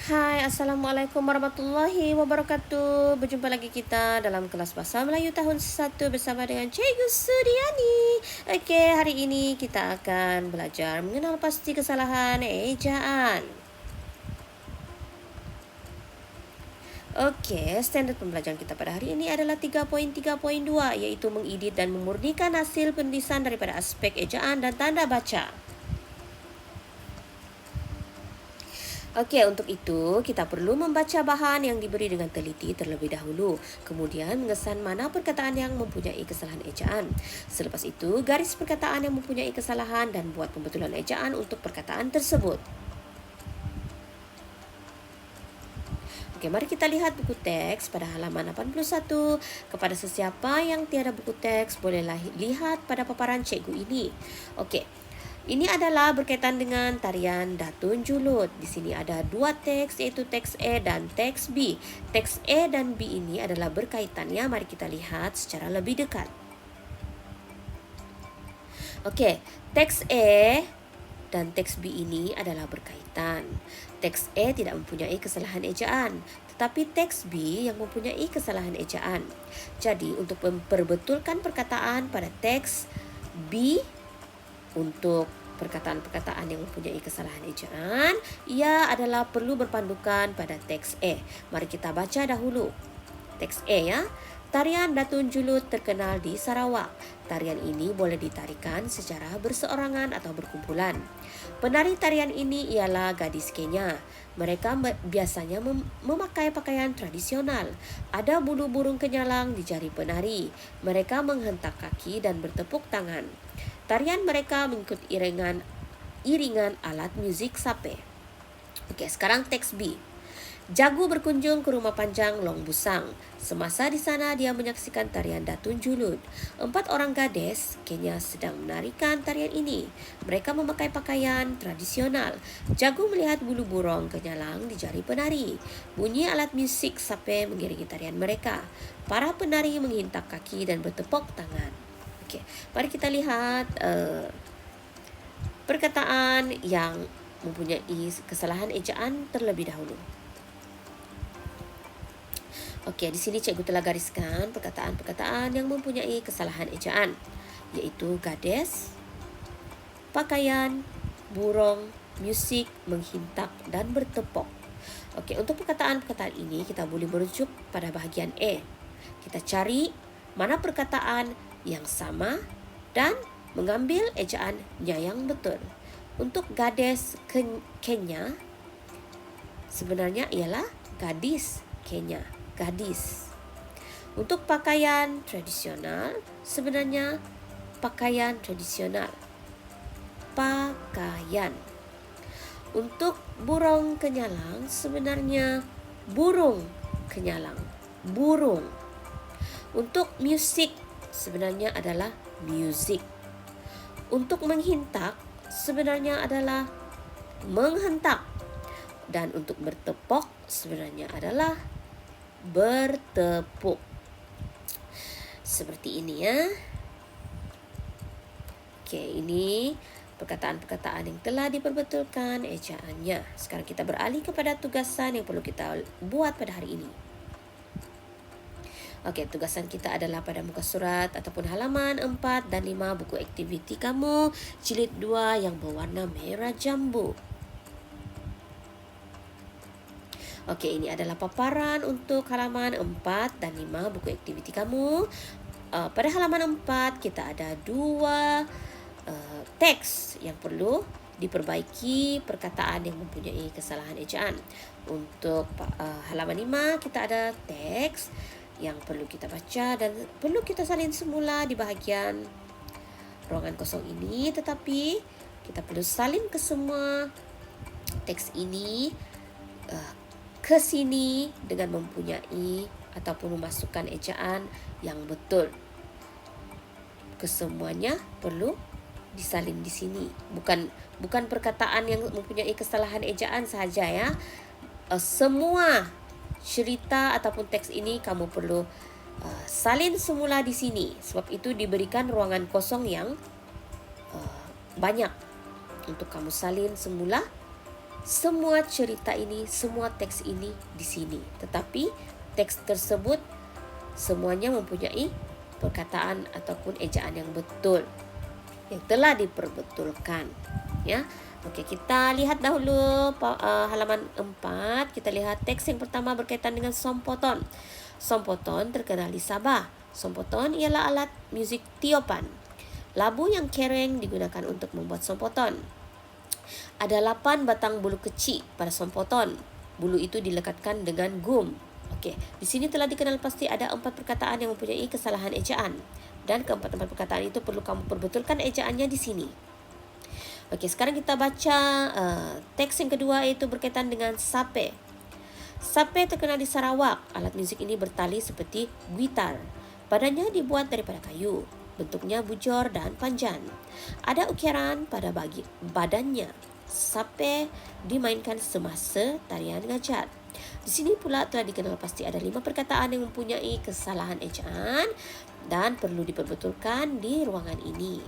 Hai, Assalamualaikum warahmatullahi wabarakatuh. Berjumpa lagi kita dalam kelas Bahasa Melayu tahun 1 bersama dengan Cikgu Sudiani. Okey, hari ini kita akan belajar mengenal pasti kesalahan ejaan. Okey, standard pembelajaran kita pada hari ini adalah 3.3.2 iaitu mengedit dan memurnikan hasil penulisan daripada aspek ejaan dan tanda baca. Okey, untuk itu kita perlu membaca bahan yang diberi dengan teliti terlebih dahulu. Kemudian mengesan mana perkataan yang mempunyai kesalahan ejaan. Selepas itu, garis perkataan yang mempunyai kesalahan dan buat pembetulan ejaan untuk perkataan tersebut. Okey, mari kita lihat buku teks pada halaman 81. Kepada sesiapa yang tiada buku teks, bolehlah lihat pada paparan cikgu ini. Okey. Ini adalah berkaitan dengan tarian Datun Julud. Di sini ada dua teks iaitu teks A dan teks B. Teks A dan B ini adalah berkaitannya. Mari kita lihat secara lebih dekat. Okey, teks A dan teks B ini adalah berkaitan. Teks A tidak mempunyai kesalahan ejaan, tetapi teks B yang mempunyai kesalahan ejaan. Jadi, untuk memperbetulkan perkataan pada teks B, untuk perkataan-perkataan yang mempunyai kesalahan ejaan, ia adalah perlu berpandukan pada teks A. Mari kita baca dahulu. Teks A ya. Tarian Datun Julud terkenal di Sarawak. Tarian ini boleh ditarikan secara berseorangan atau berkumpulan. Penari tarian ini ialah gadis Kenya. Mereka biasanya memakai pakaian tradisional. Ada bulu burung kenyalang di jari penari. Mereka menghentak kaki dan bertepuk tangan. Tarian mereka mengikut iringan alat muzik sape. Okey, sekarang teks B. Jagu berkunjung ke rumah panjang Long Busang. Semasa di sana, dia menyaksikan tarian Datun Julud. 4 orang gadis Kenya sedang menarikan tarian ini. Mereka memakai pakaian tradisional. Jagu melihat bulu burung kenyalang di jari penari. Bunyi alat musik sape mengiringi tarian mereka. Para penari menghintak kaki dan bertepuk tangan. Okey, mari kita lihat perkataan yang mempunyai kesalahan ejaan terlebih dahulu. Okey, di sini cikgu telah gariskan perkataan-perkataan yang mempunyai kesalahan ejaan, iaitu gadis, pakaian, burung, musik, menghintak dan bertepuk. Okey, untuk perkataan-perkataan ini kita boleh merujuk pada bahagian A. Kita cari mana perkataan yang sama dan mengambil ejaannya yang betul. Untuk gadis Kenya sebenarnya ialah gadis Kenya. Gadis. Untuk pakaian tradisional sebenarnya pakaian tradisional. Pakaian. Untuk burung kenyalang sebenarnya burung kenyalang. Burung. Untuk musik sebenarnya adalah music. Untuk menghintak sebenarnya adalah menghentak. Dan untuk bertepuk sebenarnya adalah bertepuk. Seperti ini ya. Okey, ini perkataan-perkataan yang telah diperbetulkan ejaannya. Sekarang kita beralih kepada tugasan yang perlu kita buat pada hari ini. Okey, tugasan kita adalah pada muka surat ataupun halaman 4 dan 5 buku aktiviti kamu jilid 2 yang berwarna merah jambu. Okey, ini adalah paparan untuk halaman 4 dan 5 buku aktiviti kamu. Pada halaman 4 kita ada 2 teks yang perlu diperbaiki perkataan yang mempunyai kesalahan ejaan. Untuk halaman 5 kita ada teks yang perlu kita baca dan perlu kita salin semula di bahagian ruangan kosong ini, tetapi kita perlu salin ke semua teks ini ke sini dengan mempunyai ataupun memasukkan ejaan yang betul. Kesemuanya perlu disalin di sini. Bukan perkataan yang mempunyai kesalahan ejaan sahaja ya. Semua cerita ataupun teks ini kamu perlu salin semula di sini. Sebab itu diberikan ruangan kosong yang banyak untuk kamu salin semula semua cerita ini, semua teks ini di sini. Tetapi teks tersebut semuanya mempunyai perkataan ataupun ejaan yang betul, yang telah diperbetulkan, ya. Okey, kita lihat dahulu halaman 4. Kita lihat teks yang pertama berkaitan dengan sompoton. Sompoton terkenal di Sabah. Sompoton ialah alat muzik tiopan. Labu yang kereng digunakan untuk membuat sompoton. Ada 8 batang bulu kecil pada sompoton. Bulu itu dilekatkan dengan gum. Okey, di sini telah dikenal pasti ada 4 perkataan yang mempunyai kesalahan ejaan. Dan keempat-empat perkataan itu perlu kamu perbetulkan ejaannya di sini. Okey, sekarang kita baca teks yang kedua, iaitu berkaitan dengan sape. Sape terkenal di Sarawak. Alat muzik ini bertali seperti gitar. Badannya dibuat daripada kayu. Bentuknya bujur dan panjang. Ada ukiran pada badannya. Sape dimainkan semasa tarian ngajat. Di sini pula telah dikenal pasti ada 5 perkataan yang mempunyai kesalahan ejaan dan perlu diperbetulkan di ruangan ini.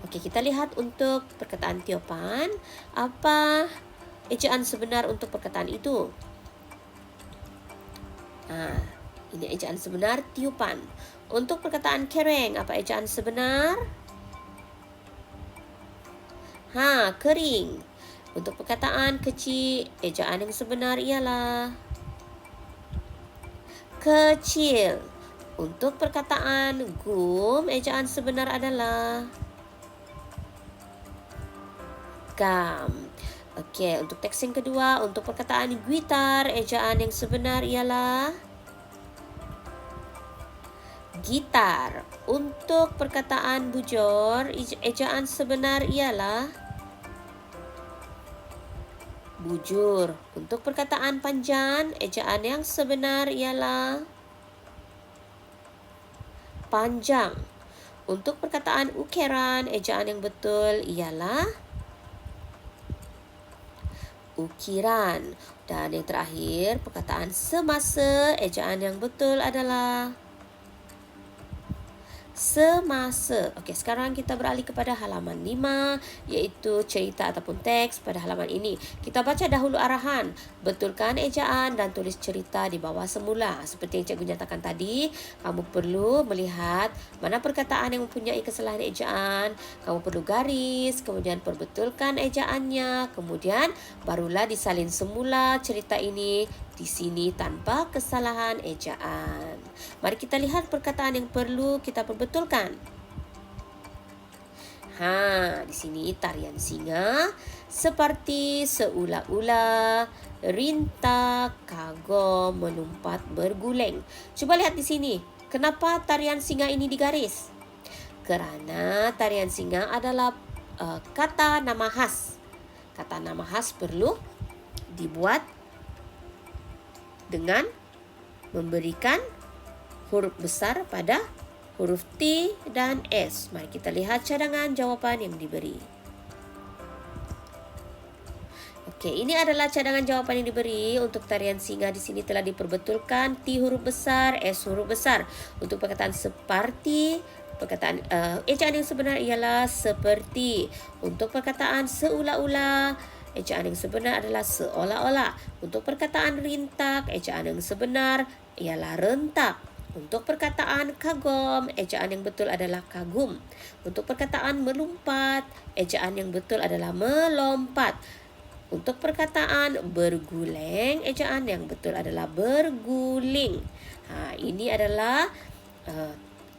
Okey, kita lihat untuk perkataan tiopan. Apa ejaan sebenar untuk perkataan itu? Ini ejaan sebenar tiupan. Untuk perkataan kereng, apa ejaan sebenar? Kering. Untuk perkataan kecil, ejaan yang sebenar ialah kecil. Untuk perkataan gum, ejaan sebenar adalah gam. Okey, untuk teks yang kedua, untuk perkataan gitar, ejaan yang sebenar ialah gitar. Untuk perkataan bujur, ejaan sebenar ialah bujur. Untuk perkataan panjang, ejaan yang sebenar ialah panjang. Untuk perkataan ukiran, ejaan yang betul ialah ukiran. Dan yang terakhir, perkataan semasa, ejaan yang betul adalah semasa. Okey, sekarang kita beralih kepada halaman 5, iaitu cerita ataupun teks pada halaman ini. Kita baca dahulu arahan. Betulkan ejaan dan tulis cerita di bawah semula. Seperti yang cikgu nyatakan tadi, kamu perlu melihat mana perkataan yang mempunyai kesalahan ejaan. Kamu perlu garis, kemudian perbetulkan ejaannya, kemudian barulah disalin semula cerita ini di sini tanpa kesalahan ejaan. Mari kita lihat perkataan yang perlu kita perbetulkan. Di sini tarian singa seperti seula-ula, rintak, kagum, melompat, berguling. Cuba lihat di sini. Kenapa tarian singa ini digaris? Kerana tarian singa adalah kata nama khas. Kata nama khas perlu dibuat dengan memberikan huruf besar pada huruf T dan S. Mari kita lihat cadangan jawapan yang diberi. Okey, ini adalah cadangan jawapan yang diberi. Untuk tarian singa di sini telah diperbetulkan T huruf besar, S huruf besar. Untuk perkataan seperti, perkataan ejaan yang sebenar ialah seperti. Untuk perkataan seula-ula, ejaan yang sebenar adalah seolah-olah. Untuk perkataan rintak, ejaan yang sebenar ialah rentak. Untuk perkataan kagum, ejaan yang betul adalah kagum. Untuk perkataan melompat, ejaan yang betul adalah melompat. Untuk perkataan berguling, ejaan yang betul adalah berguling. Ini adalah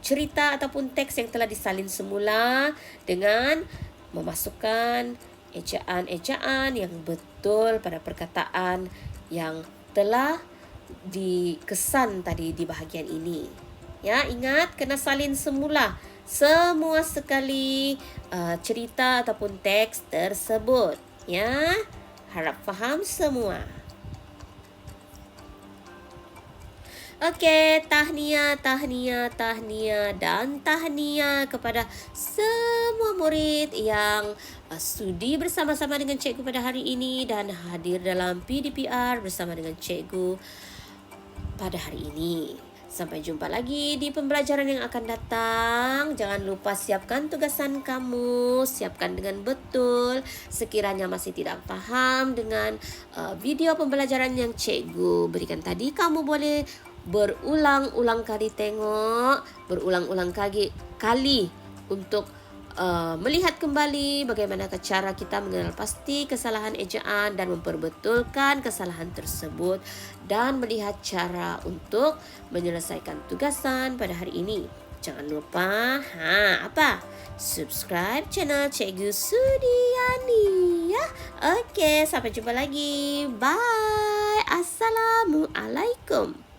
cerita ataupun teks yang telah disalin semula dengan memasukkan ejaan-ejaan yang betul pada perkataan yang telah dikesan tadi di bahagian ini. Ya, ingat kena salin semula semua sekali cerita ataupun teks tersebut. Ya, harap faham semua. Okey, tahniah dan tahniah kepada semua murid yang sudi bersama-sama dengan cikgu pada hari ini dan hadir dalam PDPR bersama dengan cikgu pada hari ini. Sampai jumpa lagi di pembelajaran yang akan datang. Jangan lupa siapkan tugasan kamu, siapkan dengan betul. Sekiranya masih tidak paham dengan video pembelajaran yang cikgu berikan tadi, kamu boleh berulang-ulang kali tengok, berulang-ulang kali untuk melihat kembali bagaimana cara kita mengenal pasti kesalahan ejaan dan memperbetulkan kesalahan tersebut, dan melihat cara untuk menyelesaikan tugasan pada hari ini. Jangan lupa subscribe channel Cikgu Sudiani ya. Oke, sampai jumpa lagi. Bye. Assalamualaikum.